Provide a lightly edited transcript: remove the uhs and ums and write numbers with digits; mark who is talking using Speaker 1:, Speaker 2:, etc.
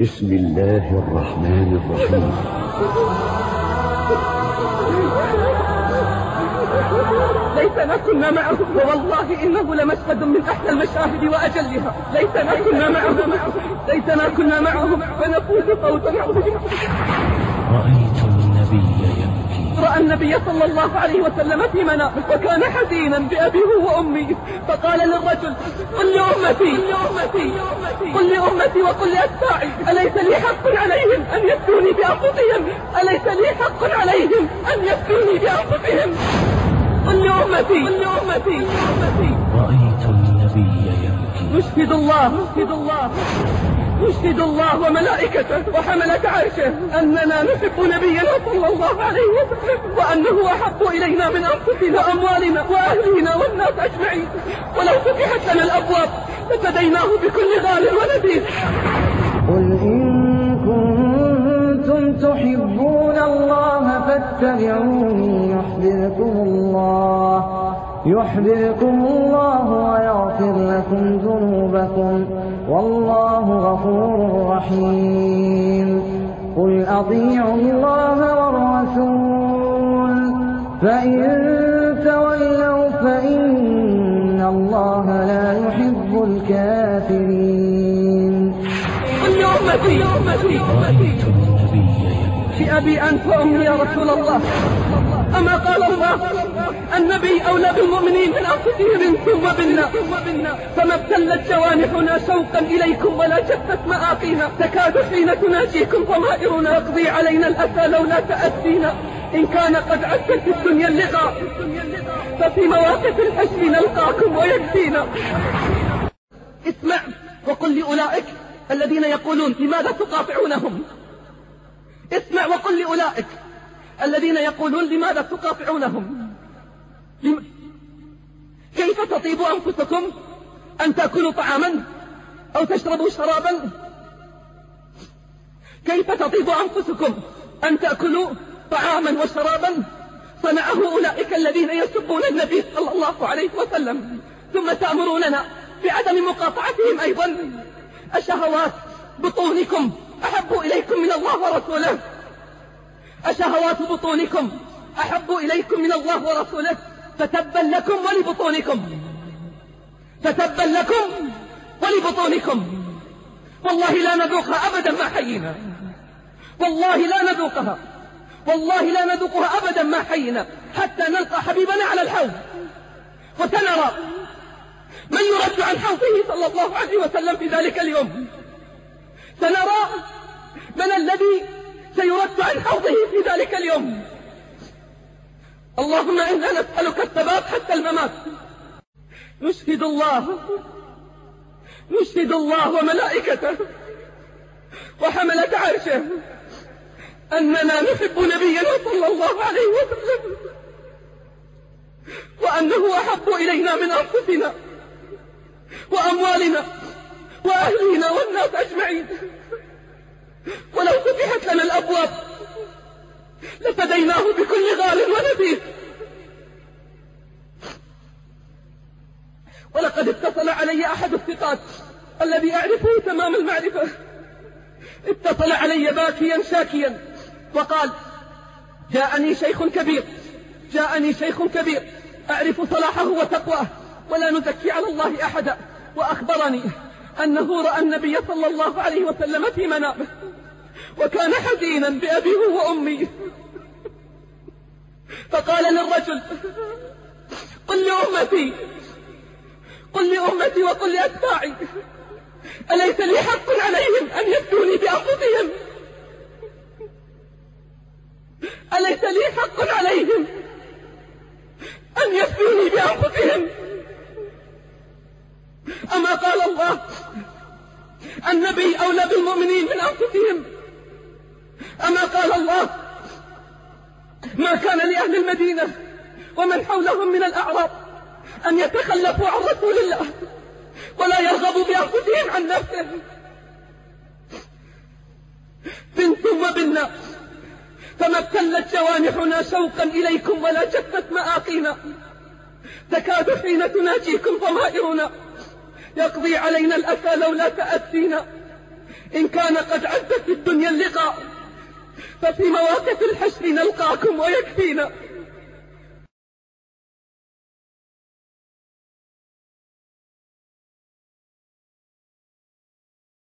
Speaker 1: بسم الله الرحمن الرحيم.
Speaker 2: ليتنا كنا معهم، والله إنه لمشهد من أحلى المشاهد وأجلها. ليتنا كنا معهم، ليتنا كنا معهم فنفوز فوزا عظيما.
Speaker 3: رأيت النبي يبكي.
Speaker 2: رأى النبي صلى الله عليه وسلم في منامه وكان حزينا بأبيه وأمي، فقال للرجل: قل لأمتي وقل لأتباعي أليس لي حق عليهم أن يفتوني بأنفسهم؟ أليس لي حق عليهم أن يفتوني بأنفسهم؟ قل لأمتي.
Speaker 3: رأيت النبي يبكي.
Speaker 2: نشهد الله وملائكته وحملة عرشه أننا نحب نبينا صلى الله عليه وسلم، وأنه أحب إلينا من أنفسنا وأموالنا وأهلنا والناس أجمعين، ولو فتحت لنا الأبواب لفديناه بكل غال ونبيل.
Speaker 4: قل إن كنتم تحبون الله فاتبعوني يحببكم الله ويغفر لكم ذنوبكم والله غفور رحيم. قل أطيعوا الله والرسول فإن تولوا فإن الله لا يحب الكافرين.
Speaker 2: قل لأمتي.
Speaker 3: رأيت النبي يبكي.
Speaker 2: بأبي أنت وأمي يا رسول الله، أما قال الله: النبي أولى بالمؤمنين من أنفسهم ثم بنا، فما ابتلت جوانحنا شوقا إليكم ولا جفت مآقينا، تكاد حين تناجيكم ضمائرنا يقضي علينا الأسى لولا تأسينا. إن كان قد عدت في الدنيا اللقاء ففي مواقف الحشر نلقاكم ويكفينا. اسمع وقل لأولئك الذين يقولون لماذا تقاطعونهم. اسمع وقل لأولئك الذين يقولون لماذا تقاطعونهم. كيف تطيب أنفسكم أن تأكلوا طعاما أو تشربوا شرابا؟ كيف تطيب أنفسكم أن تأكلوا طعاما وشرابا صنعه أولئك الذين يسبون النبي صلى الله عليه وسلم، ثم تأمروننا بعدم مقاطعتهم أيضا؟ أشهوات بطونكم أحب إليكم من الله ورسوله؟ أشهوات بطونكم أحب إليكم من الله ورسوله؟ فتبا لكم ولبطونكم، والله لا نذوقها أبدا ما حيينا، والله لا نذوقها أبدا ما حيينا حتى نلقى حبيبنا على الحوض وسنرى من يرد عن حوضه صلى الله عليه وسلم في ذلك اليوم. سنرى من الذي سيرد عن حوضه في ذلك اليوم. اللهم إنا نسألك الثبات حتى الممات. نشهد الله وملائكته وحملة عرشه أننا نحب نبينا صلى الله عليه وسلم، وأنه أحب إلينا من أنفسنا وأموالنا وأهلنا والناس أجمعين، ولو فتحت لنا الأبواب لفديناه بكل غال ونبيل. ولقد اتصل علي أحد الثقات الذي أعرفه تمام المعرفة، اتصل علي باكيا شاكيا وقال: جاءني شيخ كبير أعرف صلاحه وتقواه ولا نزكي على الله أحدا، وأخبرني أنه رأى النبي صلى الله عليه وسلم في منامه وكان حزينا بأبيه وأمي، فقال للرجل: قل لأمتي وقل لأتباعي أليس لي حق عليهم أن يفتوني بأنفسهم؟ أليس لي حق عليهم أن يفتوني بأنفسهم؟ أما قال الله: النبي أولى بالمؤمنين من أنفسهم؟ أما قال الله: ما كان لأهل المدينة ومن حولهم من الأعراب أن يتخلفوا عن رسول الله ولا يرغبوا بأنفسهم عن نفسه. ثم بنا، فما ابتلت جوانحنا شوقا إليكم ولا جفت مآقينا، تكاد حين تناجيكم ضمائرنا يقضي علينا الأسى لولا تأسينا. إن كان قد عز في الدنيا اللقاء ففي مواقف الحشر نلقاكم ويكفينا.